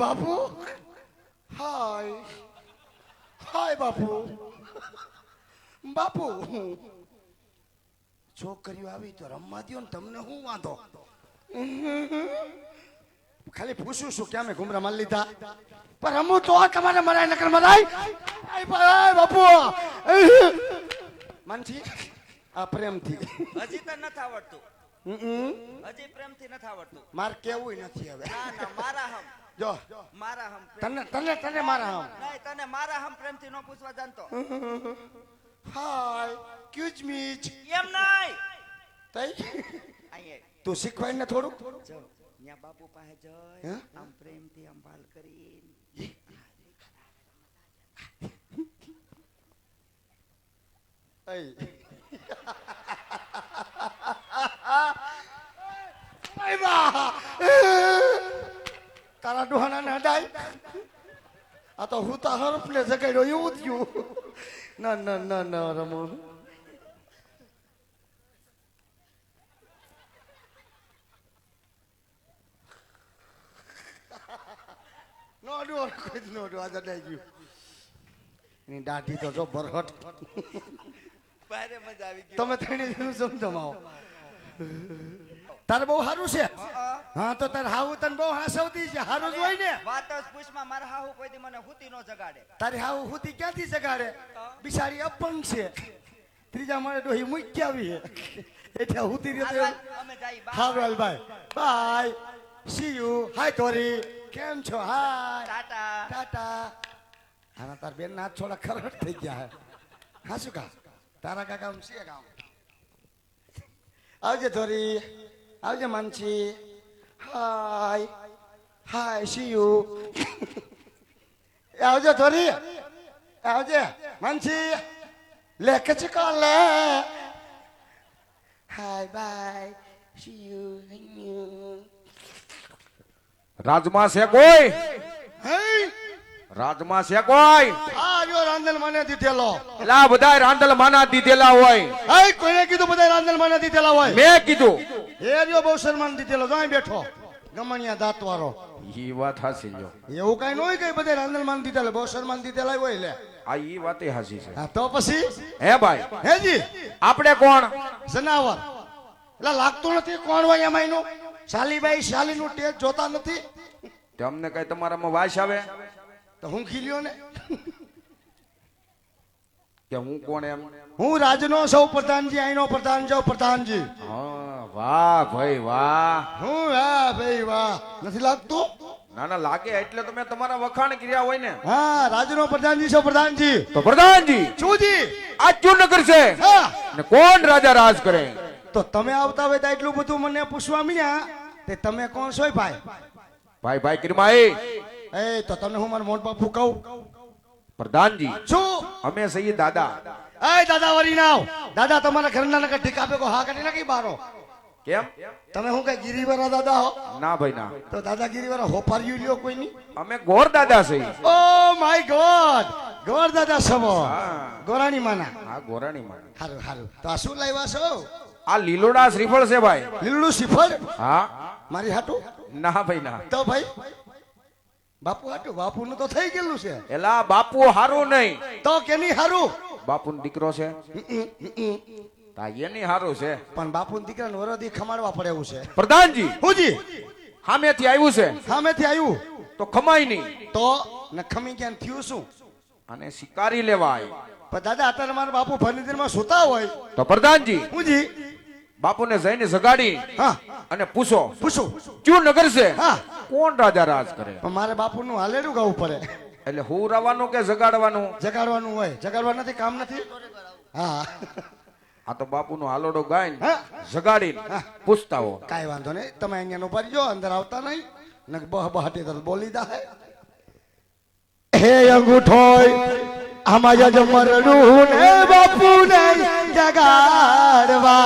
બાપુ હાય હાય બાપુ બાપુ છોકરીઓ આવી તો રમવા દો ને તમને શું વાંધો ખાલી પૂછું છું કે અમે ઘુમરા માલ લીધા પણ રમું તો તમારે મરાય નકર મરાય બાપુ માનથી આ પ્રેમથી હજી તો નથી આવડતું હજી પ્રેમથી નથી આવડતું માર કેવું નથી હવે ના ના મારા હમ જો મારા હમ તને તને તને મારા હમ નહીં તને મારા હમ પ્રેમથી ન પૂછવા જાણતો હાય ક્યુજ મીચ એમ નહીં તઈ અહીંયા તું શીખવાય ને થોડું જો ન્યા બાપુ પાસે જઈ હે? આમ પ્રેમથી આમ બાલ કરી તારા ડોહાના ને હડાય આ તો હું તો હરફ ને જગાડ્યો એવું થયું ના ના ના ના રમો નો ડો કોઈ નો ડો આ જડાઈ ગયું એની દાઢી તો જો બરહટ ભારે મજા આવી ગઈ તમે થઈને સમજમાવો તારે બહુ સારું છે હા તો તારે હાવું તને બહુ હાસવતી છે સારું જ હોય ને વાત જ પૂછમાં મારા હાહુ કોઈ દી મને હુતી નો જગાડે તારી હાવું હુતી ક્યાંથી જગાડે બિચારી અપંગ છે ત્રીજા માળે ડોહી મૂકી આવી એટલે હુતી રહ્યો અમે જઈ હારું ભાઈ બાય સી યુ હાય તોરી કેમ છો હાય ટાટા ટાટા આના તાર બેન ના થોડા ખરડ થઈ ગયા હે હા શું કા તારા કાકા છે કામ આવજે થોરી આવજે માનસી હાય હાય સી યુ આવજે થોરી આવજે માનસી લે કચકા લે હાય બાય સી યુ રાજમાં છે કોઈ હે રાજમાં છે કોઈ આ જો રાંદલ મને દીધેલો એલા બધાય રાંદલ માના દીધેલા હોય હે કોઈને કીધું બધા રાંદલ મને દીધેલા હોય મેં કીધું એ રહ્યો બહુ સન્માન દીધેલો જો અહીં બેઠો ગમણિયા દાંત વાળો ઈ વાત હાસી જો એવું કઈ ન હોય કઈ બધા રાંદલ માન દીધેલા બહુ સન્માન દીધેલા હોય લે આ ઈ વાતે હાસી છે હા તો પછી હે ભાઈ હેજી આપણે કોણ જનાવર એટલે લાગતું નથી કોણ હોય એમાં એનું શાલીબાઈ શાલીનું ટેજ જોતા નથી તમને કઈ તમારામાં વાસ આવે તો હું ખીલ્યો ને કે હું કોણ એમ હું રાજનો સૌ પ્રધાનજી અહીંનો પ્રધાન સૌ પ્રધાનજી હા વાહ ભાઈ વાહ હું વાહ ભાઈ વાહ નથી લાગતું ના ના લાગે એટલે તો મેં તમારા વખાણ કર્યા હોય ને હા રાજનો પ્રધાનજી સૌ પ્રધાનજી તો પ્રધાનજી શુંજી આ ક્યું નગર છે હા ને કોણ રાજા રાજ કરે તો તમે આવતા હોય તો એટલું બધું મને પૂછવા મળ્યા તે તમે કોણ છો ભાઈ ભાઈ ભાઈ કિરમાઈ એ તો તમને હું મારા મોટ બાપુ કહું પ્રધાનજી શું અમે સહી દાદા એ દાદા વરી નાવ દાદા તમારા ઘરના નકર ઠીકા ભેગો હા કરી નાખી બારો કેમ તમે હું કઈ ગિરિવાળા દાદા હો ના ભાઈ ના તો દાદા ગિરિવાળા હોપાર્યું લ્યો કોઈ ની અમે ગોર દાદા સહી ઓ માય ગોડ ગોર દાદા સબો હા. ગોરાણી માના હા ગોરાણી માં હારું હારું તો આ શું લાવ્યા છો આ લીલોડા શ્રીફળ છે ભાઈ લીલું શ્રીફળ હા મારી હાટું ના ભાઈ ના તો ભાઈ બાપુ હાટું બાપુ નું તો થઈ ગયેલું છે એલા બાપુ હારું નહીં તો કેની હારું બાપુ દીકરો છે તા એની હારું છે પણ બાપુ દીકરાને વરદી ખમાડવા પડે એવું છે પ્રધાનજી હુજી સામેથી આવ્યું છે સામેથી આવ્યું તો ખમાય નહીં તો ને ખમી ક્યાં થયું શું અને શિકારી લેવા આવ્યું પણ દાદા અત્યારે મારા બાપુ ફર્નિચરમાં સુતા હોય તો પ્રધાનજી હુજી બાપુને જઈને જગાડી હા અને પૂછો પૂછું ક્યું નગર છે હા કોણ રાજા રાજ કરે પણ મારે બાપુ નું હાલેડું ગાવું પડે એટલે હું રવાનું કે જગાડવાનું જગાડવાનું હોય જગાડવા નથી કામ નથી હા આ તો બાપુનો હાલોડો ગાય હા. જગાડી પૂછતા હો કાંઈ વાંધો નહીં તમે અહીંયા ઉભા રહેજો અંદર આવતા નહીં ને બહ બહાટી તો બોલી દા હે અંગૂઠોય આમાં જમરડું ને બાપુ ને જગાડવા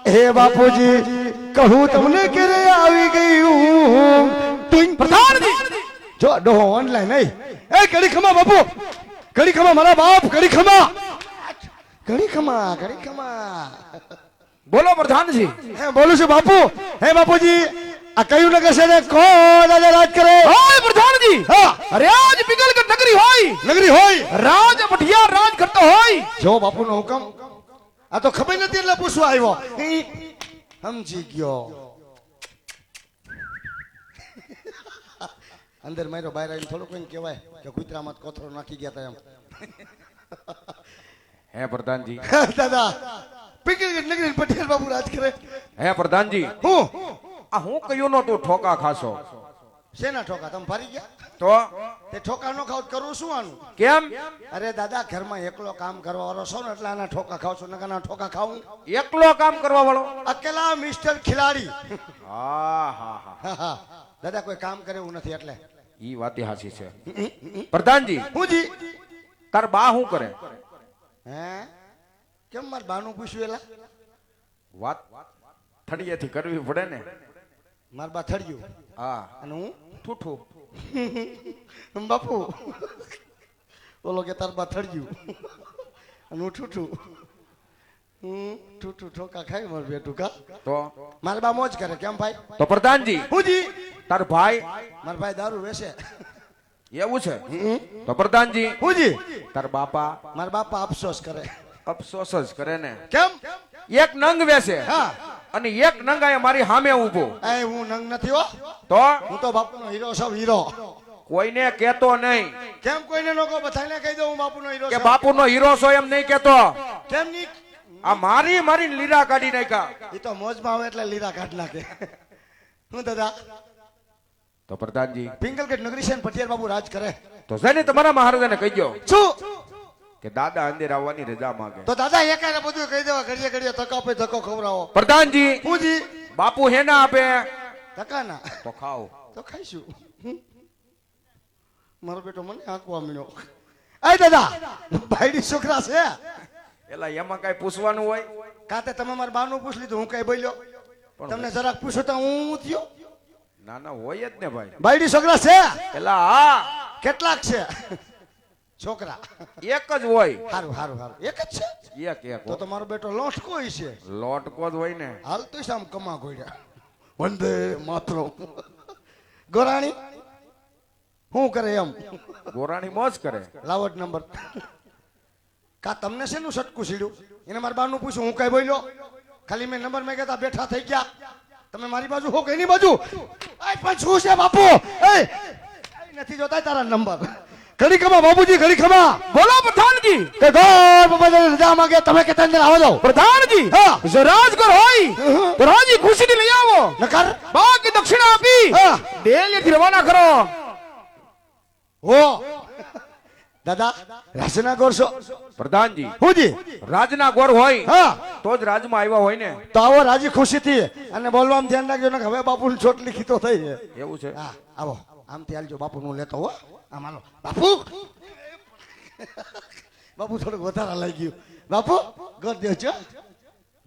હે બાપુજી કહું તમને ક્યારે આવી ગયું તું પ્રધાનજી જો ડોહો ઓનલાઈન નહીં એ ઘડી ખમા બાપુ ઘડી ખમા મારા બાપ ઘડી ખમા ઘડી ખમા ઘડી ખમા બોલો પ્રધાનજી હે બોલું છું બાપુ હે બાપુજી આ કયું નગર છે ને કોણ રાજ કરે પ્રધાન અરે આજ પિંગલગઢ નગરી હોય, નગરી હોય, રાજ ભટિયાર રાજ કરતો હોય. જો બાપુનો હુકમ. આ તો ખબર નથી એટલે પૂછવા આવ્યો. સમજી ગયો. અંદર માર્યો બહાર આવીને થોડું કોઈને કહેવાય કે કૂતરામાં કોથરો નાખી ગયા તા એમ. હે પ્રધાનજી, દાદા પિંગલગઢ નગરી પટેલ બાપુ રાજ કરે. હે પ્રધાનજી, હું આ હું કયું નો તું ઠોકા ખાશો? શેના ઠોકા તમે ફરી ગયા? તો તે ઠોકા નો ખાવ કરું શું આનું? કેમ અરે દાદા ઘરમાં એકલો કામ કરવા વાળો છો ને એટલે આના ઠોકા ખાવ છો. નકાના ઠોકા ખાવું એકલો કામ કરવા વાળો? અકેલા મિસ્ટર ખિલાડી. હા હા હા, હા, હા. દાદા કોઈ કામ કરે એવું નથી એટલે. ઈ વાતી હાચી છે. પ્રધાનજી, હુંજી તાર બા શું કરે? હે કેમ માર બાનું પૂછ્યું એલા? વાત થડીએથી કરવી પડે ને. માર બા થડ્યું હા, અને હું ઠૂઠું. બાપુ બોલો કે તાર બા થડ્યું અને હું ઠૂઠું. ઠૂઠું ઠોકા ખાઈ માર બેટું કા. તો મારા બા મોજ કરે. કેમ ભાઈ? તો પ્રધાનજી, હુંજી તાર ભાઈ મારા ભાઈ દારૂ વેચે. એવું છે? તો પ્રધાનજી, હુંજી તાર બાપા મારા બાપા અફસોસ કરે. અફસોસ જ કરે ને. કેમ? એક નંગ વેસે હા અને એક નંગાએ મારી સામે ઊભો. એ હું નંગ નથી હો. તો હું તો બાપુનો હીરો છું. હીરો. કોઈને કેતો નહીં કેમ કોઈને નો કહો? બધાને કહી દઉં હું બાપુનો હીરો કે છું. બાપુનો હીરો છો એમ નહીં કેતો. કેમ ની? આ મારી મારી લીરા કાઢી નાખ્યા. એ તો મોજમાં આવે એટલે લીરા કાઢ નાખે. હું દાદા તો પ્રધાનજી, પિંગલગઢ નગરી છે ને પટિયાર બાબુ રાજ કરે. તો જઈને તમારા મહારાજાને કહી દો શું? કે દાદા અંદર આવવાની રજા માંગે. તો દાદા એકાને બધું કહી દેવા. ઘડીએ ઘડીએ ધક્કો આપે ધક્કો ખવડાવો. પ્રધાનજી, હુંજી બાપુ હેના આપે ધક્કાના તો ખાઓ. તો ખાઈશું. મારો બેટો મને આંકવા મીનો. એ દાદા ભાઈડી છોકરા છે. એલા એમાં કઈ પૂછવાનું હોય? કાતે તમે મારા બાનું પૂછ લીધું. હું કઈ બોલ્યો? તમને જરાક પૂછો તો હું થયો. ના ના હોય જ ને ભાઈ. ભાઈડી છોકરા છે. એલા હા, કેટલાક છે છોકરા? એક જ હોય. હારું હારું હારું. એક જ છે? એક એક તો મારો બેટો લોટકો છે. લોટકો જ હોય ને. હાલ તો આમ કમા ગોળ્યા. વંદે માતરમ. ગોરાણી શું કરે એમ? ગોરાણી મોજ કરે. લાવટ નંબર. કા તમને શેનું સટકું સીડ્યું? એને મારા બાનું પૂછ્યું. હું કઈ બોલ્યો? ખાલી મેં નંબર મેં કહેતા બેઠા થઈ ગયા. તમે મારી બાજુ હો કે એની બાજુ? પણ શું છે બાપુ? નથી જોતા તારા નંબર. ઘડી ખમા બાબુજી, ઘડી ખમા. બોલો પ્રધાનજી. કે ઘર બાબા રજા માંગે તમે કે તંદર આવો જાઓ. પ્રધાનજી, હા. જો રાજગર હોય તો રાજી ખુશીથી લઈ આવો. નકર બાકી દક્ષિણા આપી હા. ડેલીથી રવાના કરો. હો દાદા રાસના કરશો? પ્રધાનજી, હુંજી રાજના ગોર હોય હા તો જ રાજમાં આવ્યા હોય ને. તો આવો રાજી ખુશીથી. અને બોલવામાં ધ્યાન રાખજો ને હવે બાપુ ચોટલી ખીતો થઈ છે. એવું છે? હા આવો આમથી હાલજો. બાપુ નું લેતો હો. આમ હાલો બાપુ. બાપુ થોડુંક વધારે લઈ ગયું. બાપુ ગોર દેવ છો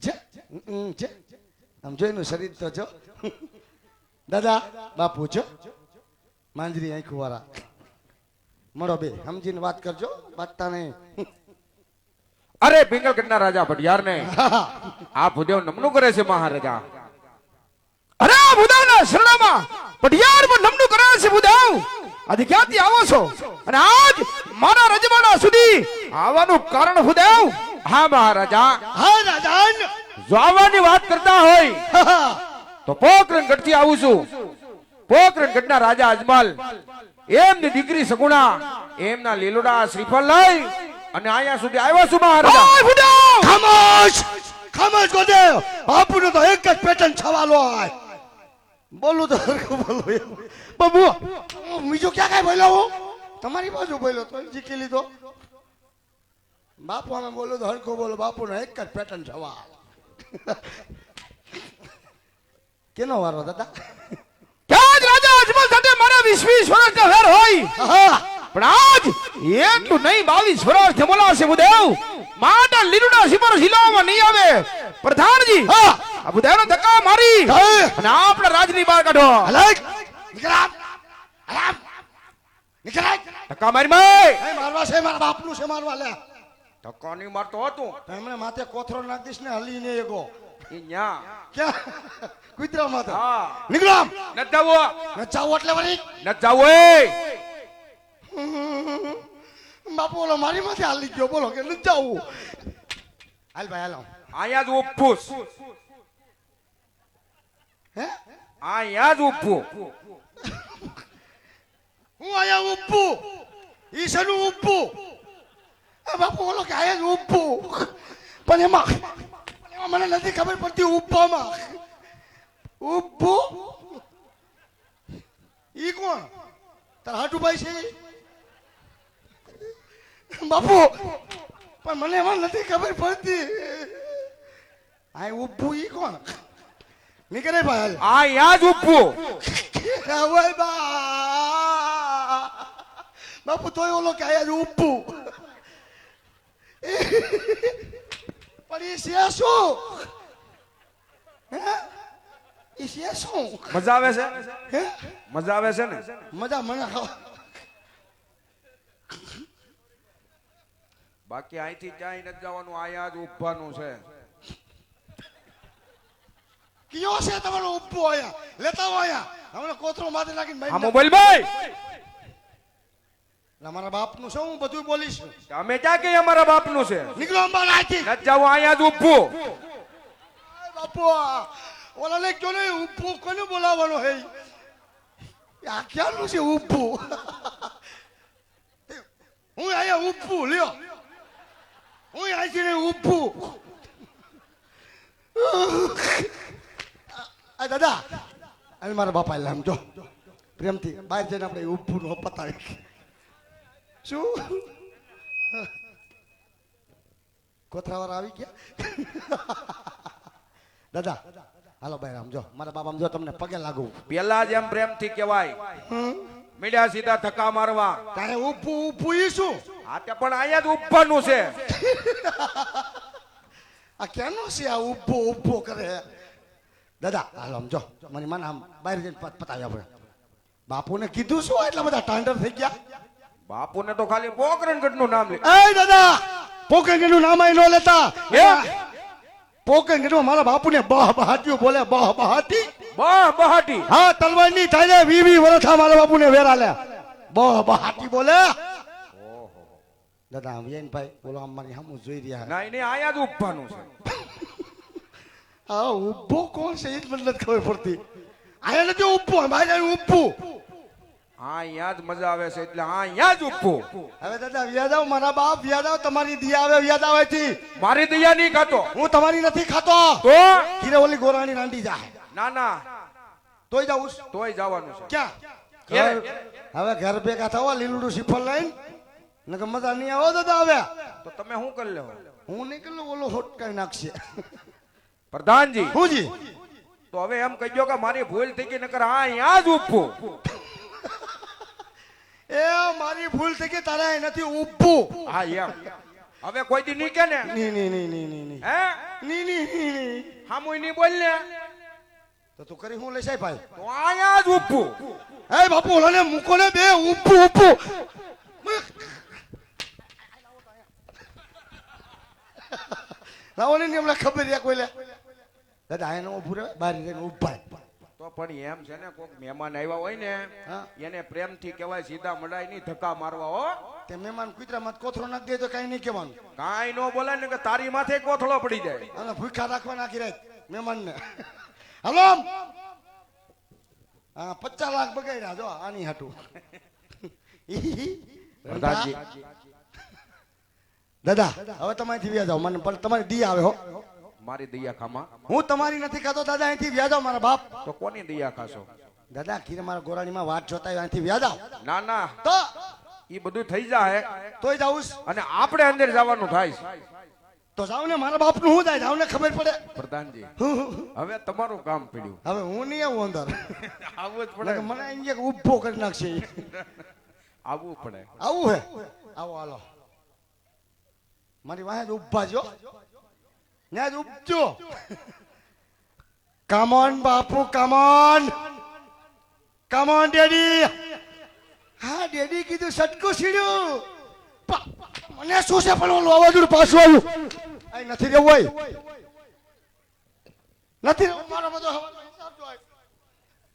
છે આમ જોઈનું શરીર તો છો. દાદા બાપુ છો માંજરી આંખું વાળા. મળો બે સમજીને વાત કરજો. વાતતા નહીં. અરે પિંગલગઢના રાજા ભટિયાર ને આ ભૂદેવ નમનું કરે છે મહારાજા. અરે આ ભૂદેવના શરણામાં ભટિયાર પર નમનું કરે છે ભૂદેવ. આજે ક્યાંથી આવો છો અને આજ મારા રજવાડા સુધી આવવાનું કારણ ભૂદેવ? હા મહારાજા, હા રાજાન. જો આવવાની વાત કરતા હોય તો પોકરણગઢથી આવું છું. પોકરણગઢના રાજા અજમલ એમની દીકરી સગુણા એમના લીલોડા શ્રીફળ લઈ અને અહીંયા સુધી આવ્યા છું મહારાજા. ખામોશ ખામોશ ગોદેવ. બાપુ નો તો એક જ પેટર્ન છવાલો હોય. બોલું તો હરખું બોલું. બાબુ બીજું ક્યાં કઈ બોલ્યો? હું તમારી બાજુ બોલ્યો તો જીકી લીધો. બાપુ અમે બોલો તો હરખું બોલો. બાપુ નો એક જ પેટર્ન છવાલ. કેનો વારો દાદા? ક્યાં રાજા અજમલ સાથે મારે 20 વર્ષનો વેર હોય હા પણ આજ એટલું નહીં 22 વર્ષ થી બોલાવશે ભૂદેવ. માટા લીલુડા સિપર હિલાવવા નહીં આવે. પ્રધાનજી, હા આ ભૂદેવનો ધક્કા મારી અને આપણે રાજની બહાર કાઢો. હલાક નીકળા હલાક નીકળા. ધક્કા મારી માય. એ મારવા છે મારા બાપનું છે મારવા. લે ધક્કા નહીં મારતો હતું એમણે માથે કોથરો નાખ દીશ ને હલી ને એગો. ઈ ન્યા. ક્યાં કુતરા માથે હા નીકળો. ન જાવો ચાવો એટલે વળી ન જાવો. બાપુ ઓલો મારી માથે હાલી ગયો બોલો કે નથી જવું હાલ ભાઈ હાલો અહીંયા જ ઊભું છું. હે અહીંયા જ ઊભું. હું અહીંયા ઊભું ઈશાનું ઊભું બાપુ ઓલો કે અહીંયા જ ઊભું પણ એમાં મને નથી ખબર પડતી ઊભામાં ઊભું ઈ કોણ તાર હાટુભાઈ છે બાપુ પણ મને એમાં નથી ખબર પડતી આ ઊભું ઈ કોણ નીકળે ભાઈ અહીંયા જ ઊભું. ઓય બા બાપુ તોય ઓલો કે આયા જ ઊભું પણ એ છે શું હે એ છે શું મજા આવે છે? હે મજા આવે છે ને? મજા મને બાકી અહીંથી ક્યાંય નથી જવાનું, અહીંયા જ ઊભવાનું છે. કયો છે તમારો ઊભો આયા લેતા આવો આયા હમણાં કોથરો માથે નાખીને હા ભાઈ મોબાઈલ ભાઈ, મારા બાપનું શું હું બધું બોલીશ અમે ક્યાં કહીએ અમારા બાપનું છે? નીકળો અંબા નાખી નથી જવું, અહીંયા જ ઊભું. બાપુ ઓલાને કયો ને ઊભું કોને બોલાવવાનો હે આ ક્યાંનું છે ઊભું હું અહીંયા ઊભું લ્યો હું અહીંથી ને ઊભું આ દાદા અને મારા બાપા એટલે આમ જો પ્રેમથી બહાર જઈને આપણે ઊભું નો પતાવી શું કોથરાવાળા આવી ગયા દાદા હાલો ભાઈ આમ જો મારા બાપા આમ જો તમને પગે લાગુ પેલા જ એમ પ્રેમથી કહેવાય, મીડિયા સીધા ધક્કા મારવા. તારે ઊભું ઊભું ઈ શું હા તે પણ અહીંયા જ ઊભવાનું છે. આ કેનો છે આ ઊભો ઊભો કરે દાદા હાલો આમ જો મને મને આમ બહાર જઈને પતાવી આપણે બાપુને કીધું શું એટલા બધા ટાંડર થઈ ગયા બાપુને તો ખાલી પોકરણગઢ નું નામ લે. એ દાદા પોકરણગઢ નું નામ અહીં ન લેતા પોકરણગઢ મારા બાપુને બહ બહાટ્યું બોલે બહ બહાટી બહાટી. હા તલવાર ની થાય 20 વર્ષ મારા બાપુને વેરા લે બહ બહાટી બોલે દાદા આમ ભાઈ બોલો આમ મારી સામું જોઈ રહ્યા નહીં નહીં, અહીંયા જ ઊભવાનું છે. આ ઊભો કોણ છે એ જ મને નથી ખબર પડતી આયા નથી ઊભો બહાર ઊભું અહીંયા જ મજા આવે છે એટલે અહીંયા જ ઊભું. હવે દાદા વ્યાજ આવ મારા બાપ વ્યાજ આવ તમારી દિયા આવે વ્યાજ આવેથી મારી દયા નહીં ખાતો હું તમારી નથી ખાતો તો ધીરે ઓલી ગોરાણી રાંડી જાય ના ના તોય જાઉં તોય જવાનું છે. ક્યાં ઘેરે. હવે ઘર ભેગા થવા લીલુડું શ્રીફળ લઈને નકર મજા નહીં આવો દાદા હવે તો તમે શું કરી લેવો? હું નીકળું ઓલો હોટ કરી નાખશે પ્રધાનજી હુંજી તો હવે એમ કહીજો કે મારી ભૂલ થઈ ગઈ, નકર અહીંયા જ ઊભું. એ મારી ભૂલ થઈ ગઈ તારે અહીં નથી ઊભું હા એમ હવે કોઈ દી નહીં કે ને ની ની ની ની ની ની હે ની ની ની હામુય નહીં બોલ ને તો તું કરી હું લઈ સાહેબ ભાઈ તો અહીંયા જ ઊભું. એ બાપુ ઓલાને મૂકો ને બે ઊભું ઊભું લાવો ને હમણાં ખબર છે કોઈ લે દાદા આને ઊભું રહે બહાર જઈને ઊભા તો પણ એમ છે ને કોઈક મહેમાન આવ્યા હોય ને હા. એને પ્રેમથી કહેવાય, સીધા મડાય નહીં, ધક્કા મારવા હો. તે મહેમાન કુતરામાં કોથરો નાખી દે તો કઈ નહીં કહેવાનું કાંઈ નો બોલાય ને કે તારી માથે કોથળો પડી જાય. અને ભૂખા રાખવા નાખી રાખ મહેમાનને હલો હા 50 લાખ બગાડ્યા જો આની હાટું પ્રધાનજી દાદા હવે તમારીથી વ્યાજ આવો મને પણ તમારી દી આવે હો મારી દયા ખામાં હું તમારી નથી ખાતો દાદા અહીંથી વ્યાજ આવો મારા બાપ તો કોની દયા ખાશો? દાદા કીરે મારા ગોરાણીમાં વાત જોતા હોય અહીંથી વ્યાજ આવો ના ના, તો એ બધું થઈ જાય તોય જાઉં અને આપણે અંદર જવાનું થાય છે. તો જાવ ને મારા બાપ નું શું થાય જાવ ને ખબર પડે પ્રધાનજી હવે તમારું કામ પડ્યું. હવે હું નહીં આવું અંદર આવવું જ પડે. નકર મને અહીંયા ઊભો કરી નાખશે ઈ. આવવું પડે. આવું હે આવો હાલો મારી વાહે જ ઊભા જો ત્યાં જ ઊભજો કમોન બાપુ કમોન કમોન ડેડી હા ડેડી કીધું સટકું સીડ્યું મને શું છે પણ ઓલું અવાજું પાછું આવ્યું અહીં નથી રહેવું હોય નથી રહેવું મારો બધો હવાનો હિસાબ જો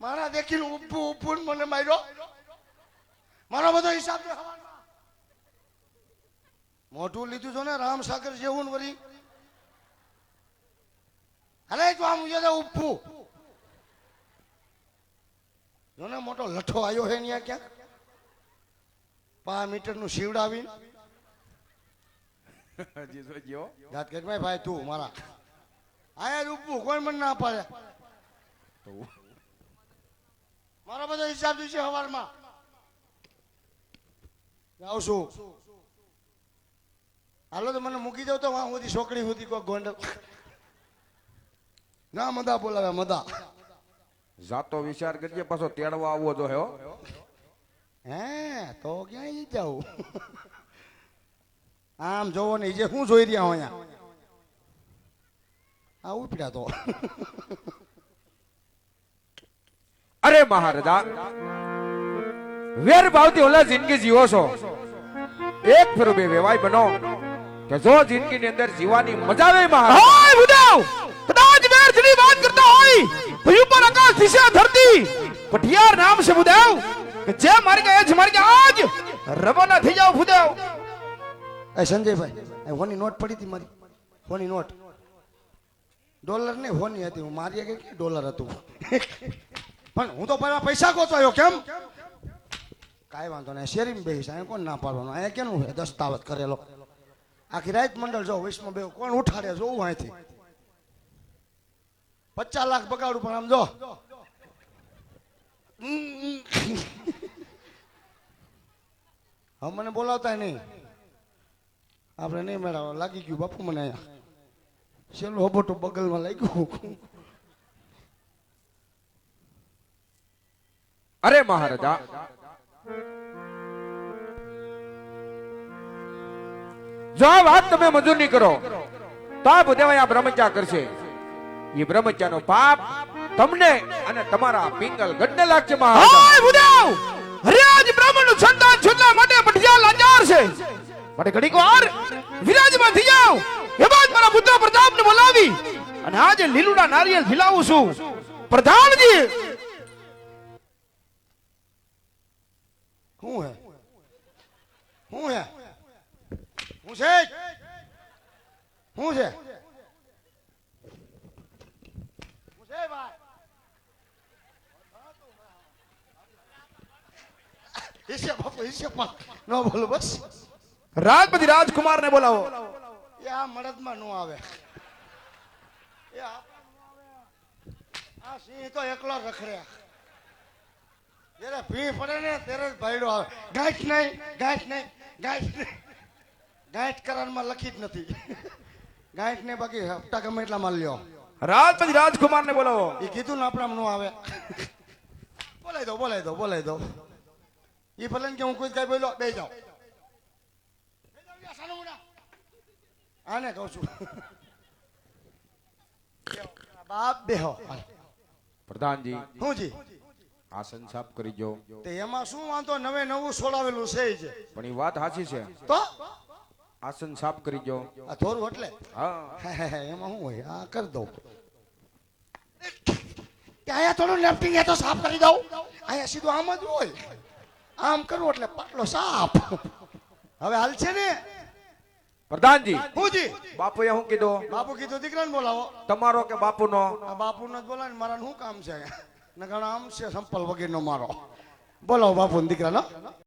મારા દેખીને ઊભું ઊભું મને માર્યો મારો બધો હિસાબ જો હવાનો મોટું લીધું છો ને રામસાગર જેવું ને વળી અરે તો આમ ઉજે ઉભું જો ને મોટો લઠ્ઠો આવ્યો હે ત્યાં ક્યાંક 5 મીટરનું શીવડાવીને જી જોજો જાત કરી ભાઈ તું મારા આયા ઉભું કોઈ મને ના પાડે મારા બધા હિસાબ દીશે હવારમાં જાઉં છું હાલો તો મને મૂકી દઉં તો વાં સુધી છોકરી સુધી કોઈ ગોંડ ના મદા બોલાવે મદા જાતો વિચાર કરજે પાછો તેડવા આવવો જો હે હો. હે તો ક્યાંય જાઉં આમ જોવો ને જે શું જોઈ રહ્યા હું અહીંયા આ ઉપડ્યા તો અરે મહારાજા વેર ભાવથી ઓલા જિંદગી જીવો છો એક ફેરો બે વેવાય બનો કે જો જિંદગી ની અંદર જીવાની મજા આવે મહારાજા હાય બુદાવ કદાચ વેર જની વાત કરતા હોય તો ઉપર આકાશ દિશા ધરતી પઠિયાર નામ છે બુદાવ કે જે માર કે જ માર કે આજ રવાના થઈ જાવ બુદાવ એ સંજયભાઈ હોની નોટ પડી હતી મારી હોની નોટ ડોલર ને હોની હતી હું મારી કે ડોલર હતું પણ હું તો પહેલા પૈસા ગોતવાયો કેમ કાંઈ વાંધો નહીં શેરીમાં બેસીશ અહીંયા કોણ ના પાડવાનું અહીંયા કેનું છે દસ્તાવેજ કરેલો આખી રાત મંડળ જો વિશ્વમાં બે કોણ ઉઠાડે જોવું અહીંથી 50 લાખ બગાડું પણ આમ જો હવે મને બોલાવતા નહીં આપણે નહીં મેળાવો લાગી ગયું બાપુ મને અહીંયા છેલ્લું હબોટું બગલમાં લાગ્યું અરે મહારાજા જો આ વાત તમે મંજૂર નહીં કરો તો આ બુદેવાય આ બ્રહ્મચર્ય કરશે એ બ્રહ્મચર્યનો પાપ તમને અને તમારા પિંગલ ગઢને લાગશે મહારાજા હાય બુદેવ અરે આજ બ્રાહ્મણનું સંતાન છોડવા માટે પટિયા લાચાર છે માટે ઘડીક વાર વિરાજમાન થઈ જાઓ એ બાદ મારા પુત્ર પ્રતાપને બોલાવી અને આજે લીલુડા નારિયેળ ખીલાવું છું પ્રધાનજી શું હે શું હે શું છે શું છે હિસ્સે બાપુ હિસ્સે પણ ન બોલો બસ રાજપતિ રાજકુમાર ને બોલાવો એ આ મળદમાં નો આવે એ આ સિંહ તો એકલો રખડ્યા જ્યારે ભી પડે ને ત્યારે જ ભાઈડો આવે ગાંઠ નહીં ગાંઠ નહીં ગાંઠ નહીં ગાંઠ કરવાનમાં લખી જ નથી ગાંઠ ને બાકી હપ્તા ગમે એટલા માલ લ્યો રાજપતિ રાજકુમાર ને બોલાવો એ કીધું ને આપણા નો આવે બોલાઈ દો એ ભલે કે હું કોઈ કઈ બોલો બે જાઓ આને કહું છું બાપ બેહો પ્રધાનજી હું જી આસન સાફ કરી જો તે એમાં શું વાંધો નવે નવું છોડાવેલું છે જ પણ એ વાત સાચી છે તો આસન સાફ કરી જો આ થોડું એટલે હા એમાં શું હોય આ કરી દઉં અહીંયા થોડું લેફ્ટિંગ એ તો સાફ કરી દઉં અહીંયા સીધું આમ જ હોય આમ કરવું એટલે પાટલો સાફ હવે હાલ છે ને પ્રધાનજી હું જી બાપુએ શું કીધું બાપુ કીધું દીકરાને બોલાવો તમારો કે બાપુનો આ બાપુનો જ બોલાવે ને મારા શું કામ છે નકર આમ છે સંપલ વગેરેનો મારો બોલાવો બાપુ ને દીકરાનો